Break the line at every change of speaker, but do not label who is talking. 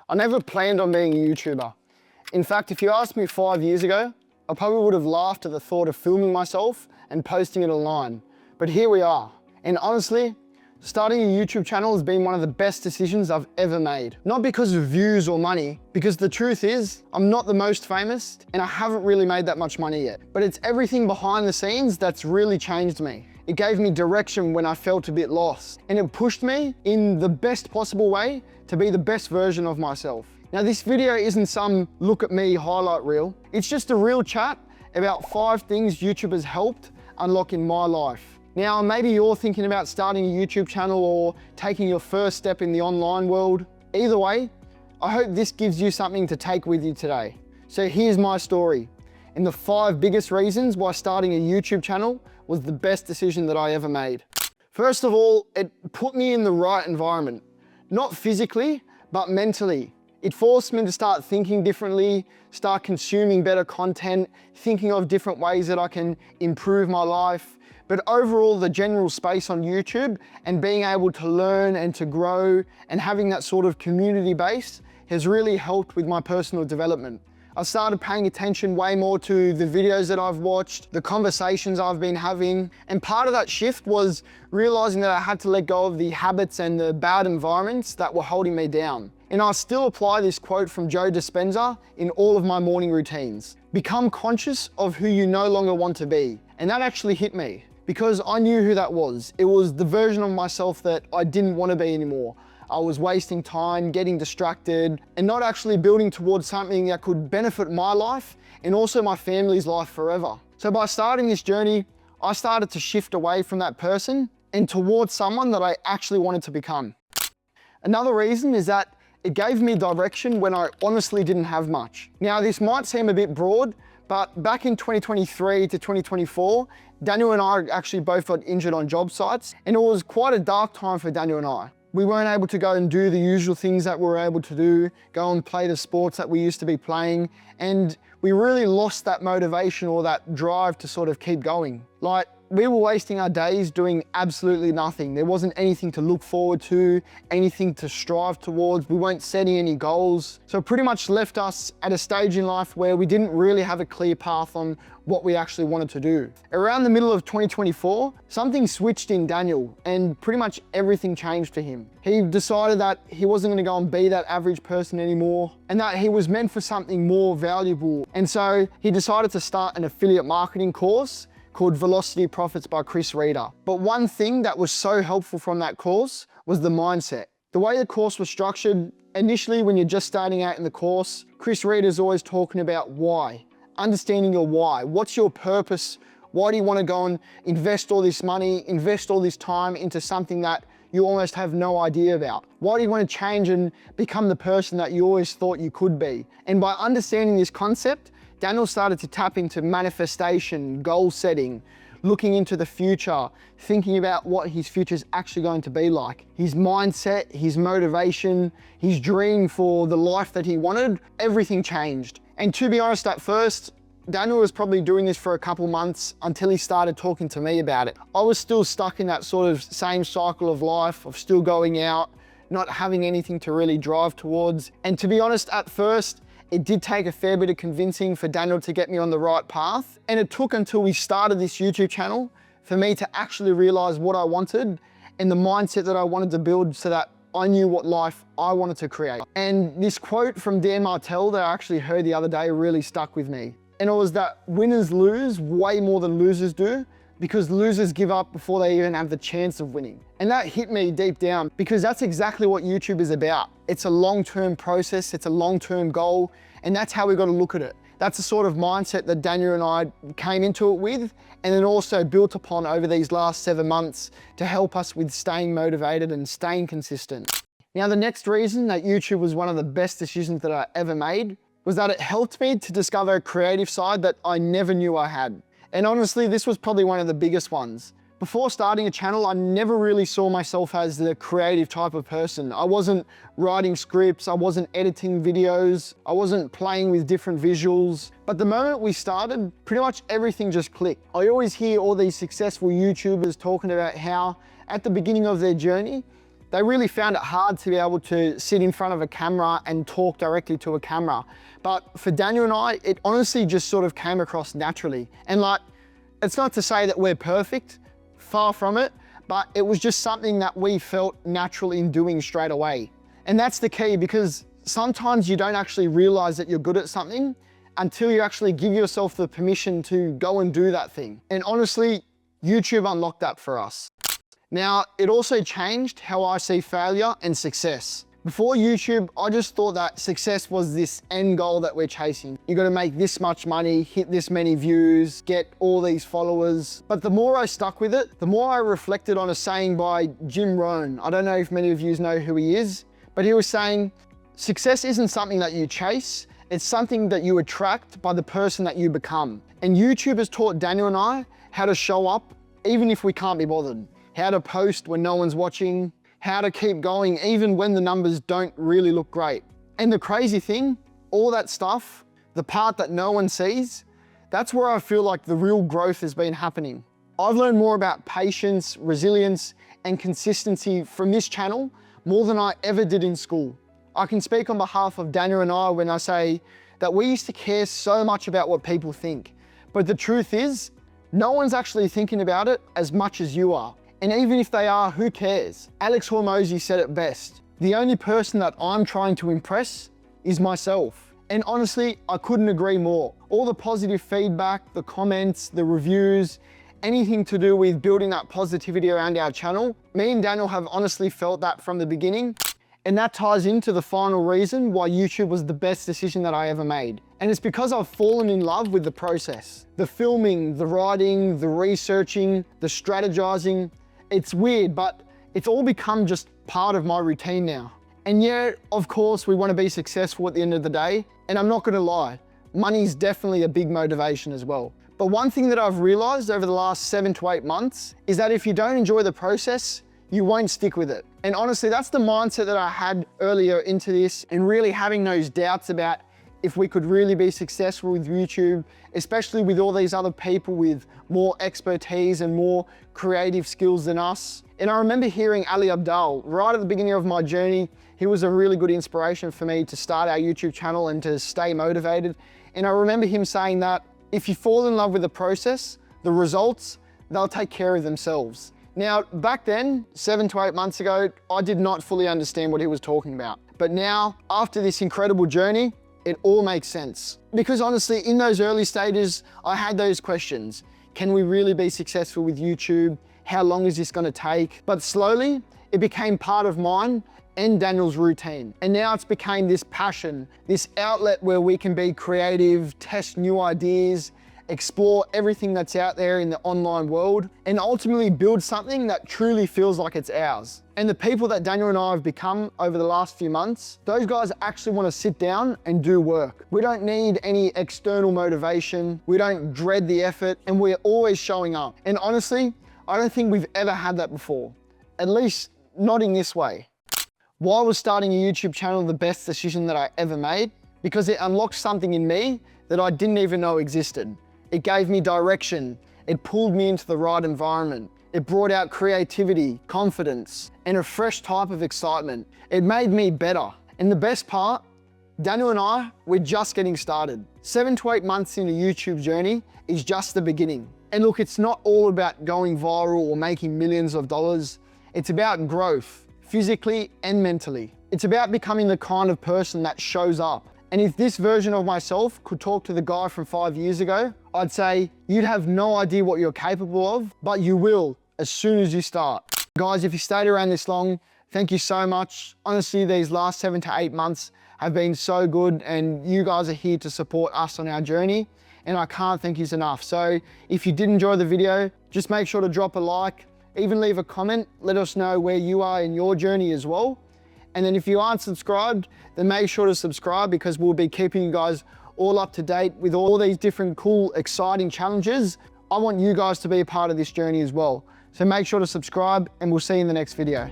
I never planned on being a YouTuber. In fact, if you asked me 5 years ago, I probably would have laughed at the thought of filming myself and posting it online. But here we are. And honestly, starting a YouTube channel has been one of the best decisions I've ever made. Not because of views or money, because the truth is, I'm not the most famous and I haven't really made that much money yet. But it's everything behind the scenes that's really changed me. It gave me direction when I felt a bit lost, and it pushed me in the best possible way to be the best version of myself. Now, this video isn't some look at me highlight reel. It's just a real chat about 5 things YouTube has helped unlock in my life. Now, maybe you're thinking about starting a YouTube channel or taking your first step in the online world. Either way, I hope this gives you something to take with you today. So here's my story and the 5 biggest reasons why starting a YouTube channel was the best decision that I ever made. First of all, it put me in the right environment. Not physically, but mentally. It forced me to start thinking differently, start consuming better content, thinking of different ways that I can improve my life. But overall, the general space on YouTube and being able to learn and to grow and having that sort of community base has really helped with my personal development. I started paying attention way more to the videos that I've watched, the conversations I've been having, and part of that shift was realizing that I had to let go of the habits and the bad environments that were holding me down. And I still apply this quote from Joe Dispenza in all of my morning routines. Become conscious of who you no longer want to be. And that actually hit me because I knew who that was. It was the version of myself that I didn't want to be anymore. I was wasting time, getting distracted, and not actually building towards something that could benefit my life and also my family's life forever. So by starting this journey, I started to shift away from that person and towards someone that I actually wanted to become. Another reason is that it gave me direction when I honestly didn't have much. Now, this might seem a bit broad, but back in 2023 to 2024, Daniel and I actually both got injured on job sites, and it was quite a dark time for Daniel and I. We weren't able to go and do the usual things that we were able to do, go and play the sports that we used to be playing, and we really lost that motivation or that drive to sort of keep going. Like, we were wasting our days doing absolutely nothing. There wasn't anything to look forward to, anything to strive towards. We weren't setting any goals. So it pretty much left us at a stage in life where we didn't really have a clear path on what we actually wanted to do. Around the middle of 2024, something switched in Daniel and pretty much everything changed for him. He decided that he wasn't going to go and be that average person anymore and that he was meant for something more valuable. And so he decided to start an affiliate marketing course called Velocity Profits by Chris Reader. But one thing that was so helpful from that course was the mindset. The way the course was structured, initially when you're just starting out in the course, Chris Reader's always talking about why, understanding your why. What's your purpose? Why do you want to go and invest all this money, invest all this time into something that you almost have no idea about? Why do you want to change and become the person that you always thought you could be? And by understanding this concept, Daniel started to tap into manifestation, goal setting, looking into the future, thinking about what his future is actually going to be like. His mindset, his motivation, his dream for the life that he wanted, everything changed. And to be honest, at first, Daniel was probably doing this for a couple months until he started talking to me about it. I was still stuck in that sort of same cycle of life, of still going out, not having anything to really drive towards. And to be honest, at first, it did take a fair bit of convincing for Daniel to get me on the right path. And it took until we started this YouTube channel for me to actually realize what I wanted and the mindset that I wanted to build so that I knew what life I wanted to create. And this quote from Dan Martell that I actually heard the other day really stuck with me. And it was that winners lose way more than losers do, because losers give up before they even have the chance of winning. And that hit me deep down because that's exactly what YouTube is about. It's a long-term process, it's a long-term goal, and that's how we got to look at it. That's the sort of mindset that Daniel and I came into it with, and then also built upon over these last 7 months to help us with staying motivated and staying consistent. Now, the next reason that YouTube was one of the best decisions that I ever made was that it helped me to discover a creative side that I never knew I had. And honestly, this was probably one of the biggest ones. Before starting a channel, I never really saw myself as the creative type of person. I wasn't writing scripts, I wasn't editing videos, I wasn't playing with different visuals. But the moment we started, pretty much everything just clicked. I always hear all these successful YouTubers talking about how at the beginning of their journey, They really found it hard to be able to sit in front of a camera and talk directly to a camera. But for Daniel and I, it honestly just sort of came across naturally. And like, it's not to say that we're perfect, far from it, but it was just something that we felt natural in doing straight away. And that's the key, because sometimes you don't actually realize that you're good at something until you actually give yourself the permission to go and do that thing. And honestly, YouTube unlocked that for us. Now, it also changed how I see failure and success. Before YouTube, I just thought that success was this end goal that we're chasing. You gotta make this much money, hit this many views, get all these followers. But the more I stuck with it, the more I reflected on a saying by Jim Rohn. I don't know if many of you know who he is, but he was saying, success isn't something that you chase, it's something that you attract by the person that you become. And YouTube has taught Daniel and I how to show up even if we can't be bothered, how to post when no one's watching, how to keep going even when the numbers don't really look great. And the crazy thing, all that stuff, the part that no one sees, that's where I feel like the real growth has been happening. I've learned more about patience, resilience, and consistency from this channel more than I ever did in school. I can speak on behalf of Daniel and I when I say that we used to care so much about what people think. But the truth is, no one's actually thinking about it as much as you are. And even if they are, who cares? Alex Hormozi said it best. The only person that I'm trying to impress is myself. And honestly, I couldn't agree more. All the positive feedback, the comments, the reviews, anything to do with building that positivity around our channel, me and Daniel have honestly felt that from the beginning. And that ties into the final reason why YouTube was the best decision that I ever made. And it's because I've fallen in love with the process. The filming, the writing, the researching, the strategizing. It's weird, but it's all become just part of my routine now. And yeah, of course, we want to be successful at the end of the day. And I'm not going to lie, money's definitely a big motivation as well. But one thing that I've realized over the last 7 to 8 months is that if you don't enjoy the process, you won't stick with it. And honestly, that's the mindset that I had earlier into this, and really having those doubts about if we could really be successful with YouTube, especially with all these other people with more expertise and more creative skills than us. And I remember hearing Ali Abdaal right at the beginning of my journey. He was a really good inspiration for me to start our YouTube channel and to stay motivated. And I remember him saying that if you fall in love with the process, the results, they'll take care of themselves. Now, back then, 7 to 8 months ago, I did not fully understand what he was talking about. But now, after this incredible journey, it all makes sense. Because honestly, in those early stages, I had those questions. Can we really be successful with YouTube? How long is this gonna take? But slowly, it became part of mine and Daniel's routine. And now it's became this passion, this outlet where we can be creative, test new ideas, explore everything that's out there in the online world, and ultimately build something that truly feels like it's ours. And the people that Daniel and I have become over the last few months, those guys actually want to sit down and do work. We don't need any external motivation. We don't dread the effort, and we're always showing up. And honestly, I don't think we've ever had that before, at least not in this way. Why was starting a YouTube channel the best decision that I ever made? Because it unlocked something in me that I didn't even know existed. It gave me direction. It pulled me into the right environment. It brought out creativity, confidence, and a fresh type of excitement. It made me better. And the best part, Daniel and I, we're just getting started. 7 to 8 months into YouTube's journey is just the beginning. And look, it's not all about going viral or making millions of dollars. It's about growth, physically and mentally. It's about becoming the kind of person that shows up. And if this version of myself could talk to the guy from 5 years ago, I'd say, you'd have no idea what you're capable of, but you will as soon as you start. Guys, if you stayed around this long, thank you so much. Honestly, these last 7 to 8 months have been so good, and you guys are here to support us on our journey, and I can't thank you enough. So if you did enjoy the video, just make sure to drop a like, even leave a comment, let us know where you are in your journey as well. And then if you aren't subscribed, then make sure to subscribe, because we'll be keeping you guys all up to date with all these different cool, exciting challenges. I want you guys to be a part of this journey as well. So make sure to subscribe, and we'll see you in the next video.